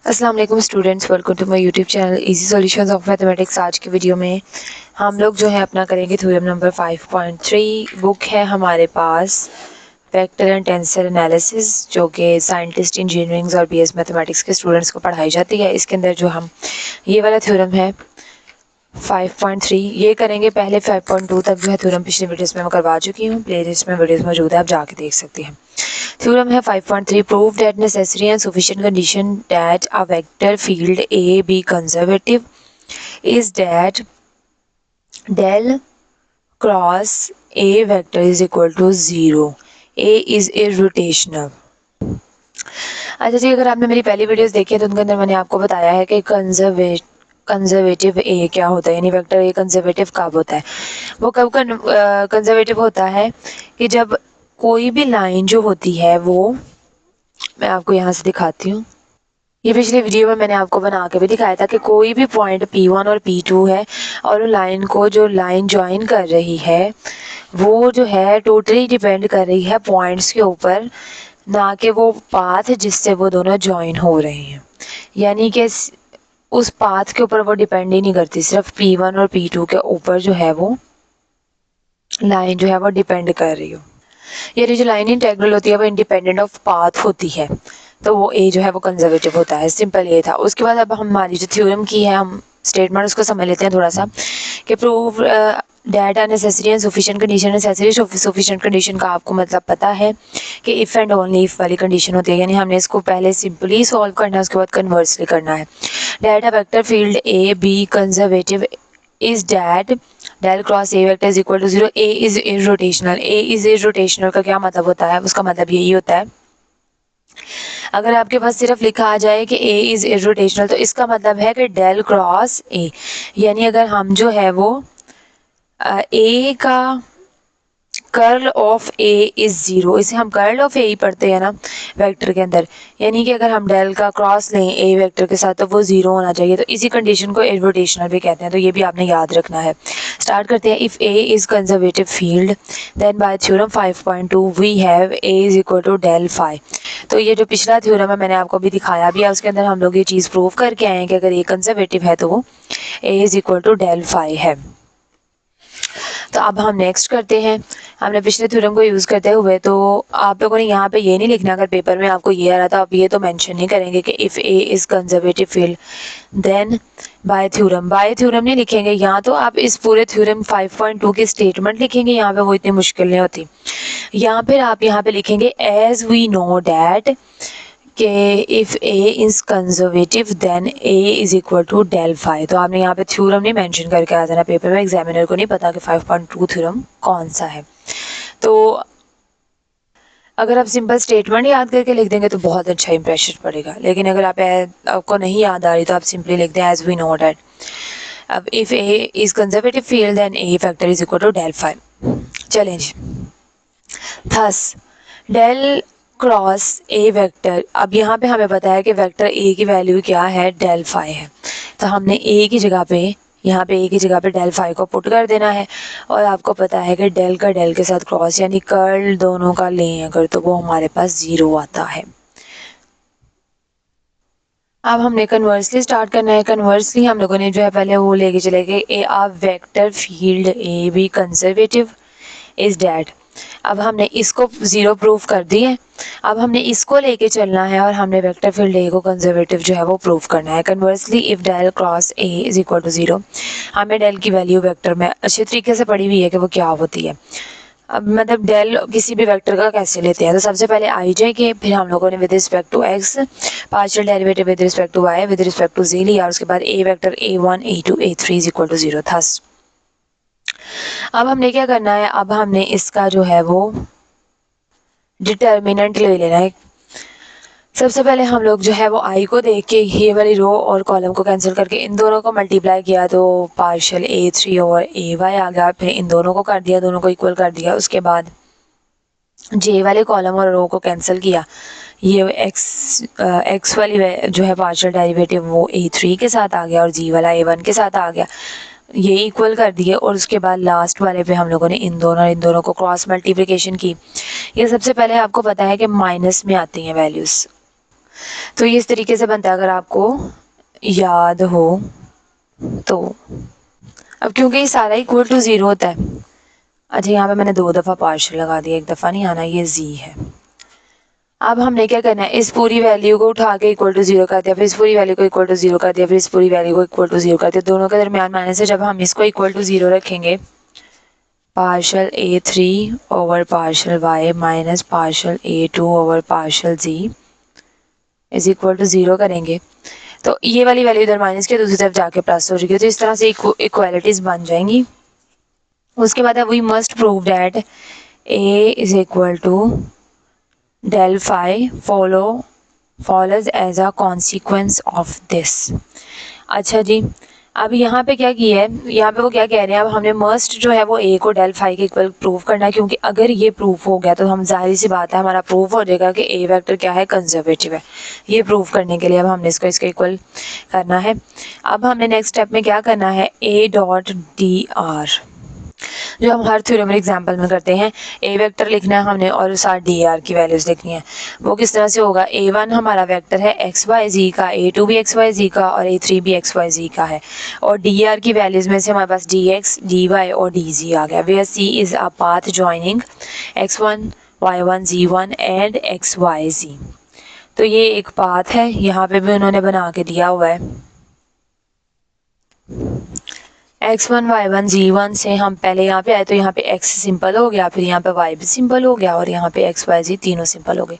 अस्सलाम वालेकुम students, welcome to my YouTube channel easy solutions of mathematics. आज की वीडियो में हम लोग जो है अपना करेंगे थ्योरम नंबर 5.3। बुक है हमारे पास वेक्टर एंड टेंसर एनालिसिस, जो कि साइंटिस्ट, इंजीनियरिंग और बीएस मैथमेटिक्स के स्टूडेंट्स को पढ़ाई जाती है। इसके अंदर जो हम ये वाला थ्योरम है 5.3 ये करेंगे। पहले 5.2 तक जो है थ्योरम पिछले वीडियोस में मैं करवा चुकी हूँ, प्लेलिस्ट में वीडियोस मौजूद है, आप जाके देख सकते हैं। थ्योरम है 5.3, prove that necessary and sufficient condition that a vector field A be conservative is that del cross A vector is equal to 0, A is irrotational. अच्छा जी, अगर आपने मेरी पहली वीडियोस देखी है तो उनके अंदर मैंने आपको बताया है कि कंजर्वेटिव ए क्या होता है, यानी वेक्टर ए कंजर्वेटिव कब होता है। वो कब कंजर्वेटिव होता है कि जब कोई भी लाइन जो होती है, वो मैं आपको यहाँ से दिखाती हूँ। ये पिछले वीडियो में मैंने आपको बना के भी दिखाया था कि कोई भी पॉइंट P1 और P2 है और लाइन को जो लाइन ज्वाइन कर रही है वो जो है टोटली डिपेंड कर रही है पॉइंट्स के ऊपर, ना कि वो पाथ जिससे वो दोनों ज्वाइन हो रहे हैं। यानी कि उस पाथ के ऊपर वो डिपेंड ही नहीं करती, सिर्फ P1 और P2 के ऊपर जो है वो लाइन जो है वो डिपेंड कर रही हो। ये जो लाइन इंटेग्रल होती है वो इंडिपेंडेंट ऑफ पाथ होती है, तो वो ए जो है वो कंजर्वेटिव होता है। सिंपल ये था। उसके बाद अब हमारी जो थ्योरम की है हम स्टेटमेंट उसको समझ लेते हैं थोड़ा सा, कि prove that are necessary and sufficient condition. Necessary sufficient condition का आपको मतलब पता है कि इफ एंड ओनली इफ वाली कंडीशन होती है, यानी हमने इसको पहले सिंपली सॉल्व करना है, उसके बाद कन्वर्सली करना है। That a vector field A be conservative is that del cross a vector is equal to 0, a is irrotational। a is irrotational का क्या मतलब होता है? उसका मतलब यही होता है, अगर आपके पास सिर्फ लिखा आ जाए कि a is irrotational तो इसका मतलब है कि del क्रॉस a, यानी अगर हम जो है वो a का कर्ल ऑफ ए इज 0, इसे हम कर्ल ऑफ ए ही पढ़ते हैं ना वेक्टर के अंदर, यानी कि अगर हम डेल का क्रॉस लें ए वेक्टर के साथ तो वो 0 होना चाहिए, तो इसी कंडीशन को इर्रोटेशनल भी कहते हैं, तो ये भी आपने याद रखना है। स्टार्ट करते हैं। If A is conservative field then by theorem 5.2 we have A is equal to del phi. तो ये जो पिछला थ्योरम है मैंने आपको भी दिखाया भी है, उसके अंदर हम लोग ये चीज़ प्रूव करके आए हैं कि अगर ए कंजर्वेटिव है तो वो A is equal to del phi है। तो अब हम नेक्स्ट करते हैं। हमने पिछले थ्योरम को यूज़ करते हुए, तो आप लोगों ने यहाँ पे ये नहीं लिखना, अगर पेपर में आपको ये आ रहा था आप ये तो मेंशन नहीं करेंगे कि if A is conservative field then by theorem नहीं लिखेंगे। यहाँ तो आप इस पूरे थ्योरम 5.2 की स्टेटमेंट लिखेंगे, यहाँ पे वो इतनी मुश्किल नहीं होती। यहाँ फिर आप यहाँ पे लिखेंगे एज वी नो डैट कि if A is conservative then A is equal to del phi. तो आपने यहाँ पे थ्योरम नहीं मेंशन करके आ जाना पेपर में, एग्जामिनर को नहीं पता कि 5.2 थ्योरम कौन सा है। तो अगर आप सिंपल स्टेटमेंट याद करके लिख देंगे तो बहुत अच्छा इंप्रेशन पड़ेगा, लेकिन अगर आपको नहीं याद आ रही तो आप सिंपली लिख दें एज वी नो डैट अब if A is conservative field then A vector is equal to del phi. चलें जी। Thus del cross A vector, अब यहाँ पे हमें पता है कि वेक्टर ए की वैल्यू क्या है, डेल फाई है, तो हमने ए की जगह पे यहाँ पे ए की जगह पे डेल फाई को पुट कर देना है। और आपको पता है कि डेल का डेल के साथ क्रॉस यानी कर्ल दोनों का लें अगर, तो वो हमारे पास 0 आता है। अब हमने कन्वर्सली स्टार्ट करना है। कन्वर्सली हम लोगों ने जो है पहले वो लेके चले गए ए आ vector field A be conservative is that. अब हमने इसको 0 प्रूफ कर दिए, अब हमने इसको लेके चलना है और हमने वेक्टर फील्ड ए को कंजर्वेटिव जो है वो प्रूफ करना है। Conversely if del cross A is equal to 0, हमें डेल की वैल्यू वेक्टर में अच्छे तरीके से पढ़ी हुई है कि वो क्या होती है। अब मतलब डेल किसी भी वेक्टर का कैसे लेते हैं, तो सबसे पहले आई जे के, फिर हम लोगों ने with respect to x partial derivative with respect to y with respect to z लिया, और उसके बाद A vector a1 a2 a3 is equal to 0 था। अब हमने क्या करना है, अब हमने इसका जो है वो डिटर्मिनेंट ले लेना है। सबसे पहले हम लोग जो है वो आई को देख के ये वाली रो और कॉलम को कैंसिल करके इन दोनों को मल्टीप्लाई किया तो पार्शियल a3 और ay आ गया, फिर इन दोनों को कर दिया, दोनों को इक्वल कर दिया, उसके बाद जे वाले कॉलम और रो को कैंसिल किया, ये एक्स वाली जो है पार्शियल डेरिवेटिव वो a3 के साथ आ गया और जी वाला a1 के साथ आ गया, ये इक्वल कर दिए, और उसके बाद लास्ट वाले पे हम लोगों ने इन दोनों को क्रॉस मल्टीप्लिकेशन की। ये सबसे पहले आपको पता है कि माइनस में आती हैं वैल्यूज़, तो ये इस तरीके से बनता है अगर आपको याद हो तो। अब क्योंकि ये सारा इक्वल टू 0 होता है, अच्छा यहाँ पे मैंने 2 दफ़ा पार्शियल लगा दिया, 1 दफ़ा नहीं आना, ये z है। अब हमने क्या करना है, इस पूरी वैल्यू को उठा के इक्वल टू 0 कर दिया, फिर इस पूरी वैल्यू को इक्वल टू 0 कर दिया, फिर इस पूरी वैल्यू को इक्वल टू 0 कर दिया। दोनों के दरमियान माइनस है, जब हम इसको इक्वल टू 0 रखेंगे, partial a3 over partial y minus partial a2 over partial z is equal to 0 करेंगे, तो ये वाली वैल्यू इधर माइनस के दूसरी तरफ जाके प्लस हो जाएगी। तो इस तरह से इक्वालिटीज बन जाएंगी। उसके बाद we must prove that a is equal to del phi follows as a consequence of this। अच्छा जी, अब यहाँ पे क्या किया है, यहाँ पे वो क्या कह रहे हैं, अब हमने मस्ट जो है वो a को del phi के इक्वल प्रूव करना है, क्योंकि अगर ये प्रूफ हो गया तो हम जाहिर सी बात है हमारा प्रूफ हो जाएगा कि a वेक्टर क्या है, कंजर्वेटिव है। ये प्रूव करने के लिए अब हमने इसको इसके इक्वल करना है। अब हमने नेक्स्ट स्टेप में क्या करना है, a डॉट डी आर, जो हम हर थ्योरम एग्जांपल में करते हैं, ए वेक्टर लिखना है हमने और साथ डी आर की वैल्यूज लिखनी है। वो किस तरह से होगा, a1 हमारा वेक्टर है एक्स वाई जी का, a2 भी एक्स वाई जी का और a3 भी एक्स वाई जी का है, और डी आर की वैल्यूज में से हमारे पास dx dy और dz आ गया, where c is a path joining x1 y1 z1 and xyz। तो ये एक पाथ है, यहाँ पे भी उन्होंने बना के दिया हुआ है। x1 y1 z1 से हम पहले यहाँ पे आए तो यहाँ पे x सिंपल हो गया, फिर यहाँ पे y भी सिंपल हो गया और यहाँ पे x y z तीनों सिंपल हो गए।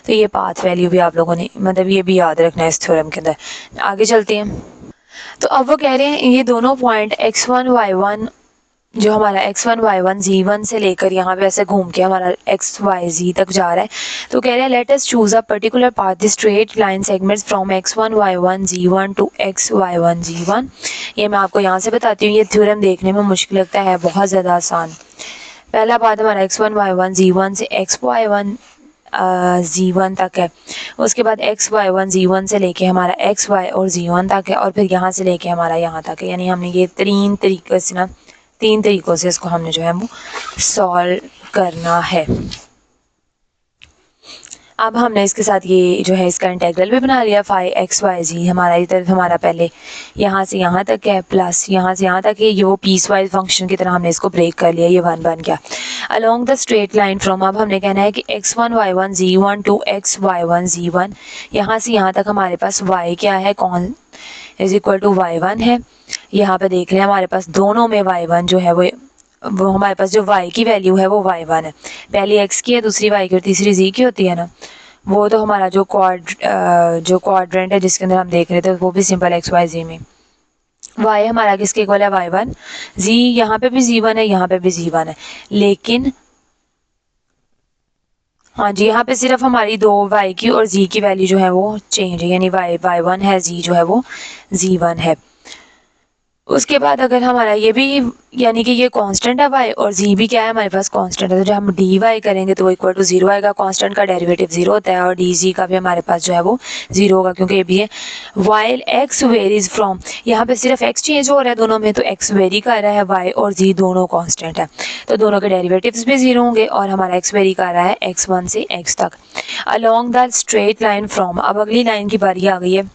तो ये पाथ वैल्यू भी आप लोगों ने मतलब ये भी याद रखना है इस थ्योरम के अंदर। आगे चलते हैं, तो अब वो कह रहे हैं ये दोनों पॉइंट x1 y1 जो हमारा x1 y1 z1 से लेकर यहाँ पे ऐसे घूम के हमारा x y z तक जा रहा है, तो कह रहे हैं let us choose a particular path the straight line segments from x1 y1 z1 to x y1 z1। ये मैं आपको यहाँ से बताती हूँ, ये थ्योरम देखने में मुश्किल लगता है, बहुत ज़्यादा आसान। पहला पाथ हमारा x1 y1 z1 से x y1 z1 तक है, उसके बाद x y1 z1 से लेके हमारा x y और z1 तक है, और फिर यहाँ से लेके हमारा यहाँ तक है। यानी हमने ये तीन तरीकों से इसको हमने जो है वो सॉल्व करना है। अब हमने इसके साथ ये जो है इसका इंटेग्रल भी बना लिया, फाई एक्स वाई जी हमारा इधर हमारा पहले यहाँ से यहाँ तक है, प्लस यहाँ से यहाँ तक है, ये वो पीस वाइज फंक्शन की तरह हमने इसको ब्रेक कर लिया, ये 1 बन गया। Along the straight line from, अब हमने कहना है कि x1 y1 z1 to x y1 z1, यहाँ से यहाँ तक हमारे पास y क्या है, कौन इज इक्वल टू y1 है। यहाँ पे देख रहे हैं हमारे पास दोनों में y1 जो है वो हमारे पास जो y की वैल्यू है वो y1 है, पहली x की है, दूसरी y की और तीसरी z की होती है ना। वो तो हमारा जो क्वाड्रेंट है जिसके अंदर हम देख रहे थे वो भी सिंपल एक्स वाई जी में, y हमारा किसके इक्वल है, y1, z यहाँ पे भी z1 है, यहाँ पे भी z1 है, लेकिन हाँ जी यहाँ पे सिर्फ हमारी दो y की और z की वैल्यू जो है वो चेंज है, यानी y1 है, z जो है वो z1 है। उसके बाद अगर हमारा ये भी यानी कि ये कांस्टेंट है y और z भी क्या है हमारे पास कांस्टेंट है, तो जब हम dy करेंगे तो वो इक्वल टू 0 आएगा, कांस्टेंट का डेरिवेटिव 0 होता है, और dz का भी हमारे पास जो है वो 0 होगा क्योंकि ये भी है। वाइल x वेरीज फ्रॉम, यहाँ पे सिर्फ x चेंज हो रहा है दोनों में, तो x वेरी कर रहा है, y और z दोनों कांस्टेंट है, तो दोनों के डेरिवेटिव्स भी 0 होंगे, और हमारा x वेरी कर रहा है x1 से x तक। Along the straight line from, अब अगली लाइन की बारी आ गई है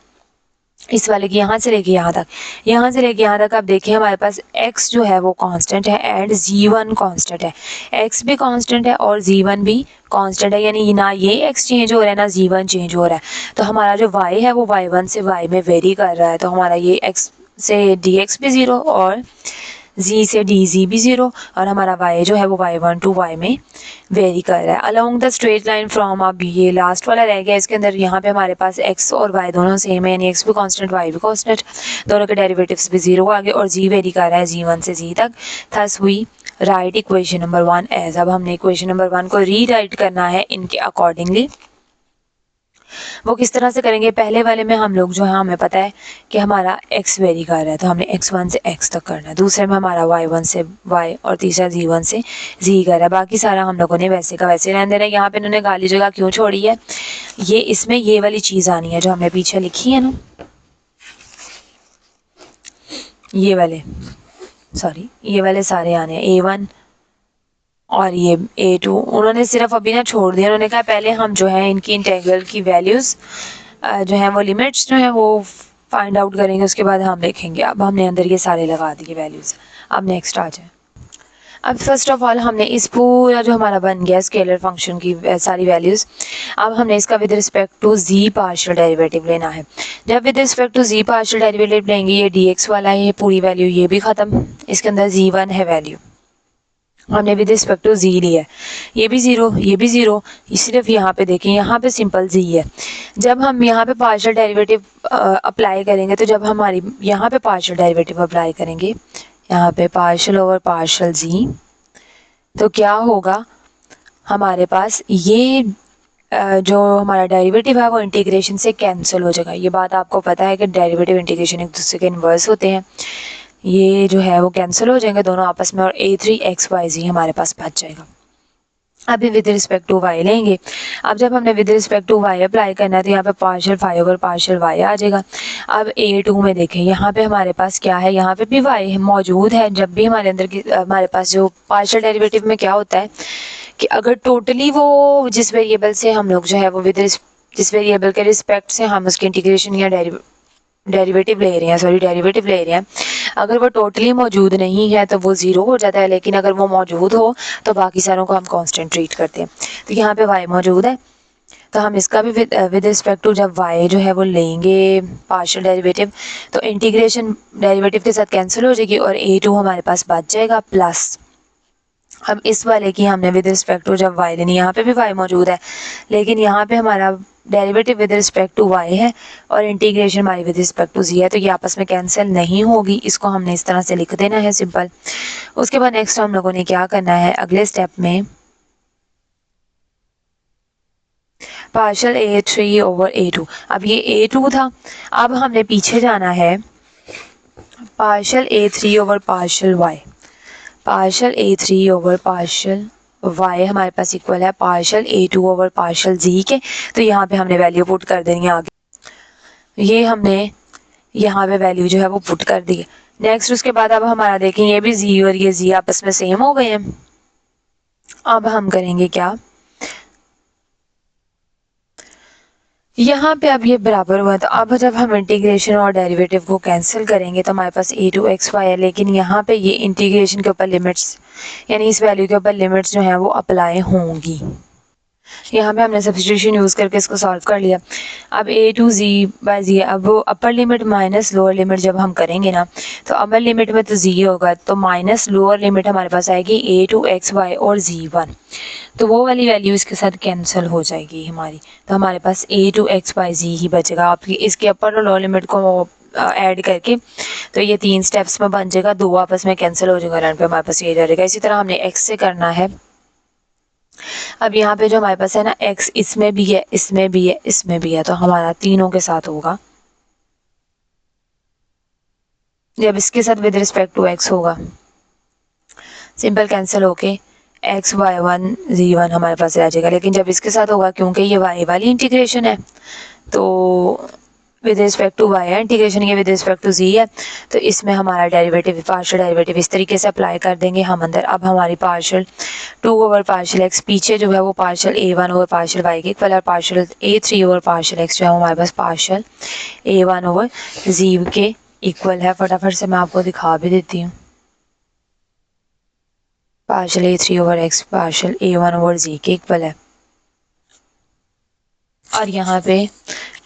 इस वाले की, यहाँ से लेके यहाँ तक, यहाँ से लेके यहाँ तक आप देखिए हमारे पास x जो है वो कांस्टेंट है एंड z1 कांस्टेंट है, x भी कांस्टेंट है और z1 भी कांस्टेंट है, यानी ना ये x चेंज हो रहा है ना z1 चेंज हो रहा है। तो हमारा जो y है वो y1 से y में वेरी कर रहा है, तो हमारा ये x से dx भी 0 और z से dz भी 0, और हमारा y जो है वो y1 टू y में वेरी कर रहा है। Along the straight line from, अब ये लास्ट वाला रह गया, इसके अंदर यहाँ पे हमारे पास x और y दोनों सेम है, यानी x भी कांस्टेंट y भी कांस्टेंट, दोनों के डेरिवेटिव्स भी 0 आ गए, और z वेरी कर रहा है z1 से z तक। Thus we write equation number 1 as, अब हमने इक्वेशन नंबर 1 को रीराइट करना है इनके अकॉर्डिंगली। वो किस तरह से करेंगे, पहले वाले में हम लोग जो है हमें पता है कि हमारा x वेरी कर रहा है, तो हमने x1 से x तक करना है, दूसरे में हमारा y1 से y और तीसरा z1 से z कर रहा है, बाकी सारा हम लोगों ने वैसे का वैसे रहने देना है। यहाँ पे इन्होंने खाली जगह क्यों छोड़ी है, ये इसमें ये वाली चीज़ आनी है जो हमने पीछे लिखी है ना, ये वाले सारे आने हैं, a1 और ये a2, उन्होंने सिर्फ अभी ना छोड़ दिया, उन्होंने कहा पहले हम जो है इनकी इंटेग्रल की वैल्यूज़ जो है वो लिमिट्स जो है वो फाइंड आउट करेंगे, उसके बाद हम देखेंगे। अब हमने अंदर ये सारे लगा दिए वैल्यूज़। अब नेक्स्ट आ जाए। अब फर्स्ट ऑफ ऑल हमने इस पूरा जो हमारा बन गया स्केलर फंक्शन की सारी वैल्यूज़, अब हमने इसका with respect to G partial derivative लेना है। जब with respect to G partial derivative लेंगे, ये dx वाला है, ये पूरी वैल्यू ये भी ख़त्म, इसके अंदर g1 है वैल्यू, हमने विद रिस्पेक्ट टू जी लिया है, ये भी ज़ीरो, ये भी ज़ीरो, सिर्फ यहाँ पे देखें, यहाँ पे सिंपल जी है। जब हम यहाँ पे पार्शियल डेरिवेटिव अप्लाई करेंगे, तो जब हमारी यहाँ पे पार्शियल डेरिवेटिव अप्लाई करेंगे, यहाँ पे पार्शियल ओवर पार्शियल जी, तो क्या होगा हमारे पास ये जो हमारा डेरिवेटिव है वो इंटीग्रेशन से कैंसिल हो जाएगा। ये बात आपको पता है कि डेरिवेटिव इंटीग्रेशन एक दूसरे के इन्वर्स होते हैं, ये जो है वो कैंसिल हो जाएंगे दोनों आपस में, और a3xyz हमारे पास बच जाएगा। अभी विद रिस्पेक्ट टू y लेंगे। अब जब हमने with respect to y apply करना है, तो यहाँ पे partial phi over partial y आ जाएगा। अब a2 में देखें, यहाँ पे हमारे पास क्या है, यहाँ पे भी y मौजूद है। जब भी हमारे अंदर की हमारे पास जो पार्शियल डेरिवेटिव में क्या होता है कि अगर टोटली वो जिस वेरिएबल से हम लोग जो है वो जिस वेरिएबल के रिस्पेक्ट से हम उसकी इंटीग्रेशन या डेरिवेटिव ले रहे हैं, अगर वो टोटली मौजूद नहीं है तो वो ज़ीरो हो जाता है, लेकिन अगर वो मौजूद हो तो बाकी सारों को हम कांस्टेंट ट्रीट करते हैं। तो यहाँ पे y मौजूद है, तो हम इसका भी विद रिस्पेक्ट टू जब y जो है वो लेंगे पार्शियल डेरिवेटिव, तो इंटीग्रेशन डेरिवेटिव के साथ कैंसिल हो जाएगी और a2 हमारे पास बच जाएगा प्लस। अब इस वाले की हमने विद रिस्पेक्ट टू जब y लेनी, यहाँ पे भी y मौजूद है, लेकिन यहाँ पे हमारा derivative with respect to y है और इंटीग्रेशन हमारी विद रिस्पेक्ट टू z है, तो ये आपस में कैंसिल नहीं होगी। इसको हमने इस तरह से लिख देना है सिंपल। उसके बाद नेक्स्ट हम लोगों ने क्या करना है, अगले स्टेप में पार्शियल a3 ओवर a2, अब ये a2 था, अब हमने पीछे जाना है partial a3 over partial y, partial a3 over partial y हमारे पास इक्वल है partial a2 over partial z के, तो यहाँ पे हमने वैल्यू पुट कर देनी है आगे। ये हमने यहाँ पे वैल्यू जो है वो पुट कर दी है। नेक्स्ट उसके बाद अब हमारा देखें, ये भी z और ये z आपस में सेम हो गए हैं। अब हम करेंगे क्या, यहाँ पे अब ये बराबर हुआ, तो अब जब हम इंटीग्रेशन और डेरिवेटिव को कैंसिल करेंगे तो हमारे पास a2xy है, लेकिन यहाँ पे ये इंटीग्रेशन के ऊपर लिमिट्स यानी इस वैल्यू के ऊपर लिमिट्स जो हैं वो अप्लाई होंगी। यहाँ पे हमने सब्स्टिट्यूशन यूज़ करके इसको सॉल्व कर लिया। अब a2z/z, अब वो upper limit minus lower limit जब हम करेंगे ना, तो अपर लिमिट में तो z होगा, तो माइनस लोअर लिमिट हमारे पास आएगी a2xy और z1, तो वो वाली वैल्यू इसके साथ कैंसिल हो जाएगी हमारी, तो हमारे पास a2xyz ही बचेगा। आपकी इसके अपर और लोअर लिमिट को ऐड करके तो ये 3 स्टेप्स में बन जाएगा, 2 आपस में कैंसिल हो जाएगा, रन पे हमारे पास ये रहेगा। इसी तरह हमने x से करना है। अब यहाँ पे जो हमारे पास है ना x, इसमें भी है, इसमें भी है, इसमें भी है, तो हमारा तीनों के साथ होगा। जब इसके साथ विद रिस्पेक्ट टू x होगा, सिंपल कैंसिल होके x y1 z1 हमारे पास रह जाएगा। लेकिन जब इसके साथ होगा, क्योंकि ये y वाली इंटीग्रेशन है, तो विद रिस्पेक्ट टू y है इंटीग्रेशन, ये विद रिस्पेक्ट टू z है, तो इसमें हमारा डेरिवेटिव पार्शियल डेरिवेटिव इस तरीके से अप्लाई कर देंगे हम अंदर। अब हमारी पार्शियल 2 ओवर पार्शियल x पीछे जो है वो partial a1 over partial y के इक्वल है, partial a3 over partial x जो है हमारे पास पार्शियल a1 ओवर z के इक्वल है। फटाफट से मैं आपको दिखा भी देती हूँ, partial a3 over x partial a1 over z के इक्वल है, और यहाँ पे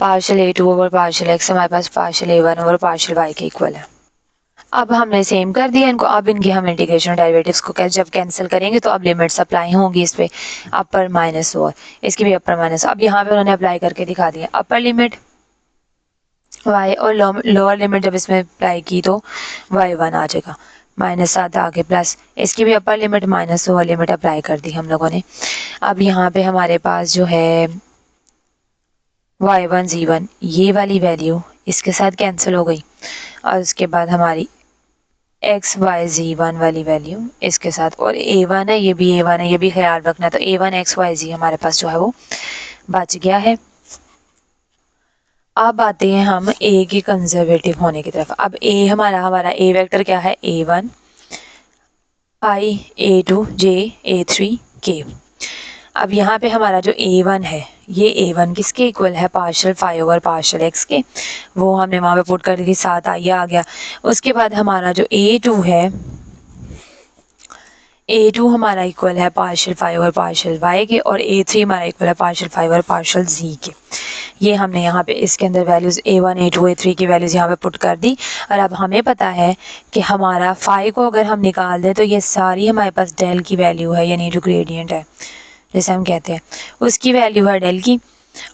partial a2 over partial x हमारे पास partial a1 over partial y के इक्वल है। अब हमने सेम कर दिया इनको। अब इनके हम इंटीग्रेशन डेरिवेटिव्स को जब कैंसिल करेंगे तो अब लिमिट्स अप्लाई होंगी इस पे, अपर माइनस लोअर, इसकी भी अपर माइनस। अब यहाँ पे उन्होंने अप्लाई करके दिखा दिया, अपर लिमिट y और लोअर लिमिट जब इसमें अप्लाई की तो y1 आ जाएगा, -7 आगे प्लस, इसकी भी upper limit minus lower limit apply कर दी हम लोगों ने। अब यहाँ पे हमारे पास जो है y1 z1 ये वाली वैल्यू इसके साथ कैंसिल हो गई, और उसके बाद हमारी x y z1 वाली वैल्यू इसके साथ, और a1 है, ये भी a1 है, ये भी ख्याल रखना। तो a1 x y z हमारे पास जो है वो बच गया है। अब आते हैं हम a की कंजर्वेटिव होने की तरफ। अब a हमारा a वेक्टर क्या है, a1 i a2 j a3 k। अब यहाँ पे हमारा जो a1 है ये A1 किसके इक्वल है, पार्शियल 5/पार्शियल x के, वो हमने वहाँ पे पुट कर दी 7 आइए आ गया। उसके बाद हमारा जो A2 है, A2 हमारा इक्वल है पार्शियल 5/पार्शियल y के, और A3 हमारा इक्वल है पार्शियल 5/पार्शियल z के। ये हमने यहाँ पे इसके अंदर वैल्यूज़ A1 A2 A3 की वैल्यूज़ यहाँ पे पुट कर दी। और अब हमें पता है कि हमारा फाई को अगर हम निकाल दें तो ये सारी हमारे पास डेल की वैल्यू है, यानी जो ग्रेडियंट है जैसे हम कहते हैं, उसकी वैल्यू है डेल की,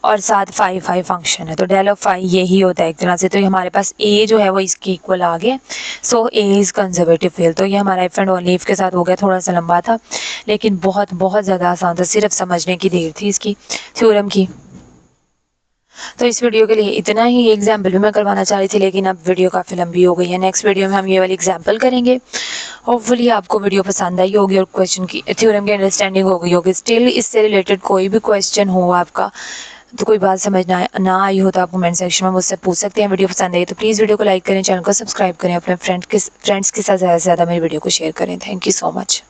और साथ फाई फंक्शन है, तो डेल ऑफ फाई यही होता है एक तरह से। तो हमारे पास ए जो है वो इसके इक्वल आ गया, सो ए इज़ कंजर्वेटिव फील्ड। तो ये हमारा इफ एंड ओनली इफ के साथ हो गया, थोड़ा सा लंबा था लेकिन बहुत बहुत ज़्यादा आसान था, सिर्फ समझने की देर थी इसकी थ्योरम की। तो इस वीडियो के लिए इतना ही। एग्जाम्पल भी मैं करवाना चाह रही थी लेकिन अब वीडियो काफ़ी लंबी हो गई है। नेक्स्ट वीडियो में हम ये वाली एग्जाम्पल करेंगे। होपफुली आपको वीडियो पसंद आई होगी और क्वेश्चन की थ्योरम की अंडरस्टैंडिंग हो गई होगी। स्टिल इससे रिलेटेड कोई भी क्वेश्चन हो आपका, तो कोई बात समझ ना आई हो तो आप कमेंट सेक्शन में मुझसे पूछ सकते हैं। वीडियो पसंद आई तो प्लीज़ वीडियो को लाइक करें, चैनल को सब्सक्राइब करें, अपने फ्रेंड्स के साथ ज़्यादा से ज़्यादा मेरी वीडियो को शेयर करें। Thank you so much.